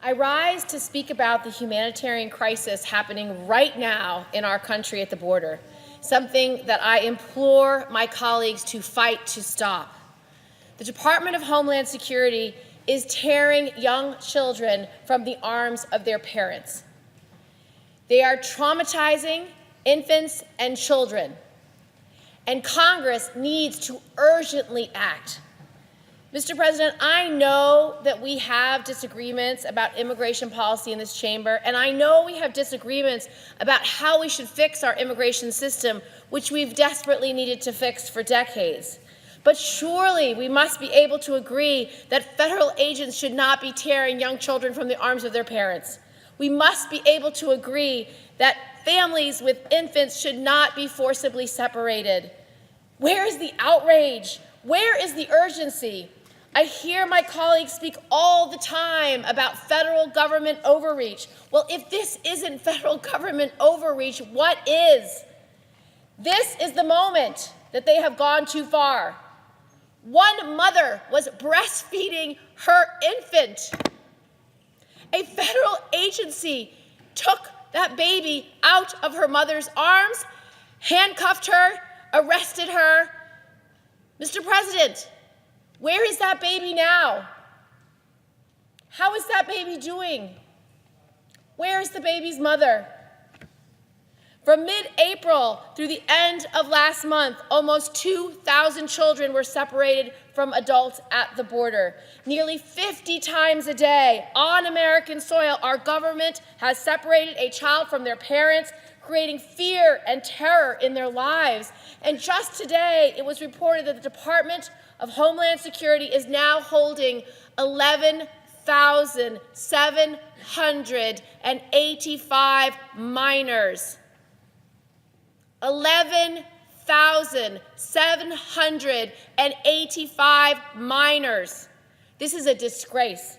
I rise to speak about the humanitarian crisis happening right now in our country at the border, something that I implore my colleagues to fight to stop. The Department of Homeland Security is tearing young children from the arms of their parents. They are traumatizing infants and children, and Congress needs to urgently act. Mr. President, I know that we have disagreements about immigration policy in this chamber, and I know we have disagreements about how we should fix our immigration system, which we've desperately needed to fix for decades. But surely we must be able to agree that federal agents should not be tearing young children from the arms of their parents. We must be able to agree that families with infants should not be forcibly separated. Where is the outrage? Where is the urgency? I hear my colleagues speak all the time about federal government overreach. Well, if this isn't federal government overreach, what is? This is the moment that they have gone too far. One mother was breastfeeding her infant. A federal agency took that baby out of her mother's arms, handcuffed her, arrested her. Mr. President, where is that baby now? How is that baby doing? Where is the baby's mother? From mid-April through the end of last month, almost 2,000 children were separated from adults at the border. Nearly 50 times a day on American soil, our government has separated a child from their parents, creating fear and terror in their lives. And just today, it was reported that the Department of Homeland Security is now holding 11,785 minors. 11,785 minors. This is a disgrace.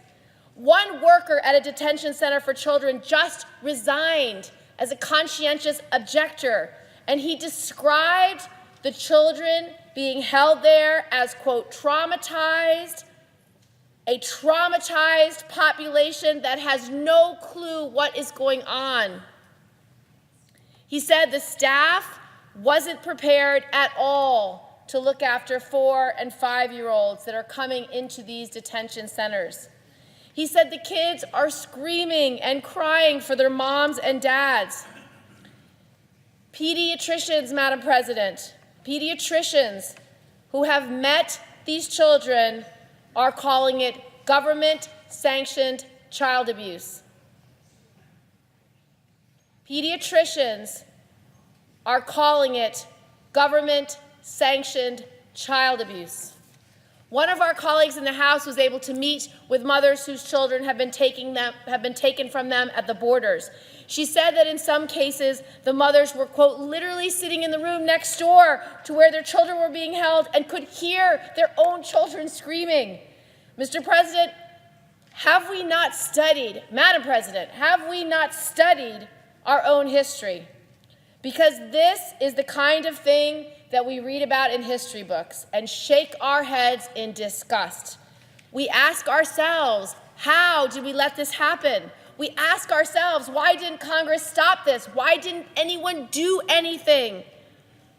One worker at a detention center for children just resigned as a conscientious objector, and he described the children being held there as, quote, traumatized, a traumatized population that has no clue what is going on. He said the staff wasn't prepared at all to look after 4- and 5-year-olds that are coming into these detention centers. He said the kids are screaming and crying for their moms and dads. Pediatricians, Madam President, pediatricians who have met these children are calling it government-sanctioned child abuse. Pediatricians are calling it government-sanctioned child abuse. One of our colleagues in the House was able to meet with mothers whose children have been taken from them at the borders. She said that in some cases, the mothers were, quote, literally sitting in the room next door to where their children were being held and could hear their own children screaming. Mr. President, have we not studied, Madam President, have we not studied our own history? Because this is the kind of thing that we read about in history books and shake our heads in disgust. We ask ourselves, how did we let this happen? We ask ourselves, why didn't Congress stop this? Why didn't anyone do anything?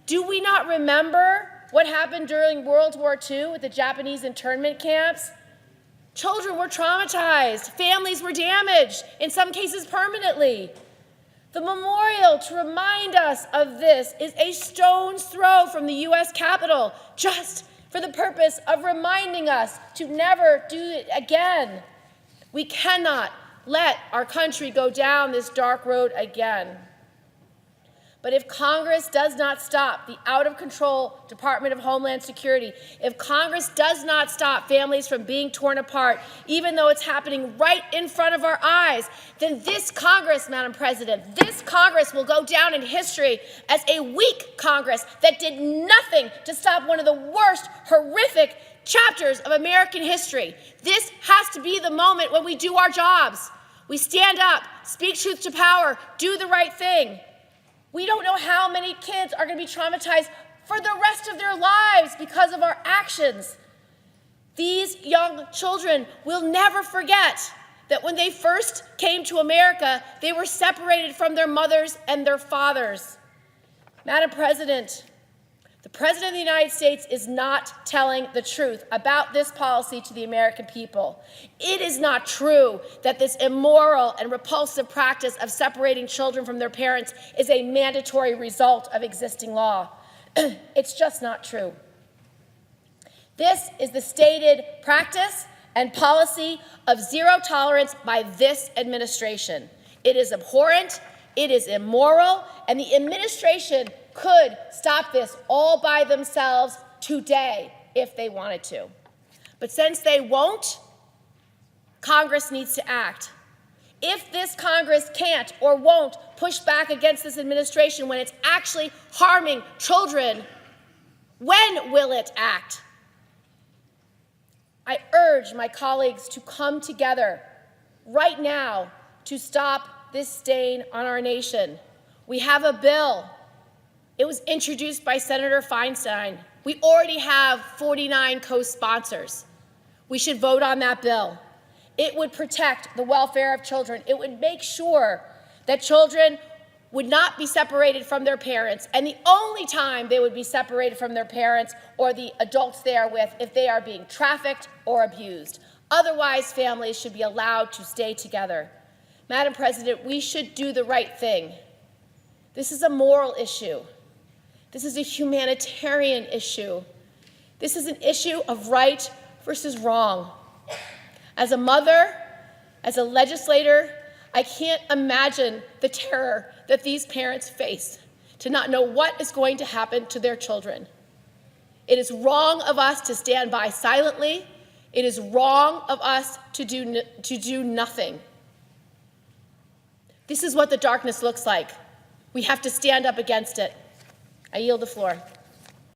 Do we not remember what happened during World War II with the Japanese internment camps? Children were traumatized. Families were damaged, in some cases permanently. The memorial to remind us of this is a stone's throw from the U.S. Capitol, just for the purpose of reminding us to never do it again. We cannot let our country go down this dark road again. But if Congress does not stop the out-of-control Department of Homeland Security, if Congress does not stop families from being torn apart, even though it's happening right in front of our eyes, then this Congress, Madam President, this Congress will go down in history as a weak Congress that did nothing to stop one of the worst, horrific chapters of American history. This has to be the moment when we do our jobs. We stand up, speak truth to power, do the right thing. We don't know how many kids are going to be traumatized for the rest of their lives because of our actions. These young children will never forget, that when they first came to America, they were separated from their mothers and their fathers. Madam President, the President of the United States is not telling the truth about this policy to the American people. It is not true that this immoral and repulsive practice of separating children from their parents is a mandatory result of existing law. It's just not true. This is the stated practice and policy of zero tolerance by this administration. It is abhorrent, it is immoral, and the administration could stop this all by themselves today if they wanted to. But since they won't, Congress needs to act. If this Congress can't or won't push back against this administration when it's actually harming children, when will it act? I urge my colleagues to come together right now to stop this stain on our nation. We have a bill. It was introduced by Senator Feinstein. We already have 49 co-sponsors. We should vote on that bill. It would protect the welfare of children. It would make sure that children would not be separated from their parents, and the only time they would be separated from their parents or the adults they are with if they are being trafficked or abused. Otherwise, families should be allowed to stay together. Madam President, we should do the right thing. This is a moral issue. This is a humanitarian issue. This is an issue of right versus wrong. As a mother, as a legislator, I can't imagine the terror that these parents face to not know what is going to happen to their children. It is wrong of us to stand by silently. It is wrong of us to do nothing. This is what the darkness looks like. We have to stand up against it. I yield the floor.